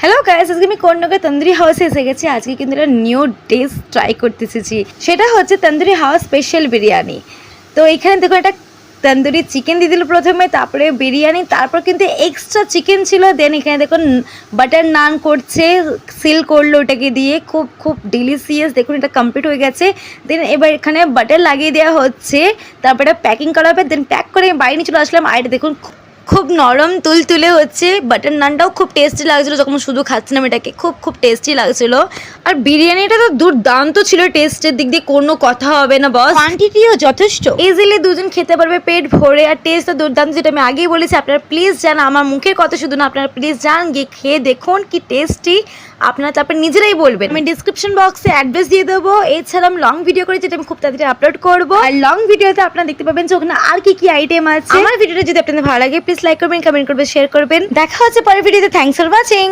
Hello guys, আজকে আমি কর্ণাটকের তন্দুরি হাউসে এসে গেছি। আজকে কিন্তু একটা নিউ ডিশ ট্রাই করতে এসেছি, সেটা হচ্ছে তন্দুরি হাউস স্পেশাল বিরিয়ানি। তো এখানে দেখুন একটা তন্দুরি চিকেন দিয়ে দিল প্রথমে, তারপরে বিরিয়ানি, তারপর কিন্তু এক্সট্রা চিকেন ছিল। দেন এখানে দেখুন বাটার নান করছে, সিল করলো ওটাকে দিয়ে, খুব খুব ডিলিশিয়াস। দেখুন এটা কমপ্লিট হয়ে গেছে। দেন এবার এখানে বাটার লাগিয়ে দেওয়া হচ্ছে, তারপরে প্যাকিং করা হবে। দেন প্যাক করে আমি বাইরে নিয়ে চলে আসলাম। আর এটা দেখুন খুব নরম তুলতুলে হচ্ছে। বাটার নানটাও খুব টেস্টি লাগছিলো, যখন শুধু খাচ্ছিলাম এটাকে খুব খুব টেস্টি লাগছিলো। আর বিরিয়ানিটা তো দুর্দান্ত ছিল, টেস্টের দিক দিয়ে কোনো কথা হবে না বস। কোয়ান্টিটিও যথেষ্ট, ইজিলি দুজন খেতে পারবে পেট ভরে। আর টেস্ট তো দুর্দান্ত, যেটা আমি আগেই বলেছি। আপনারা প্লিজ যান, আমার মুখের কথা শুধু না, আপনারা প্লিজ যান, গিয়ে খেয়ে দেখুন কি টেস্টি। আপনারা তারপর নিজেরাই বলবেন। আমি ডিসক্রিপশন বক্সে অ্যাড্রেস দিয়ে দেবো। এছাড়া আমি লং ভিডিও করে, যেটা আমি খুব তাড়াতাড়ি আপলোড করবো। আর লং ভিডিওতে আপনারা দেখতে পাবেন যে ওখানে আর কি কি আইটেম আছে। আমার ভিডিওটা যদি আপনাদের ভালো লাগে প্লিজ লাইক করবেন, কমেন্ট করবেন, শেয়ার করবেন। দেখা হচ্ছে পরের ভিডিওতে। Thanks for watching.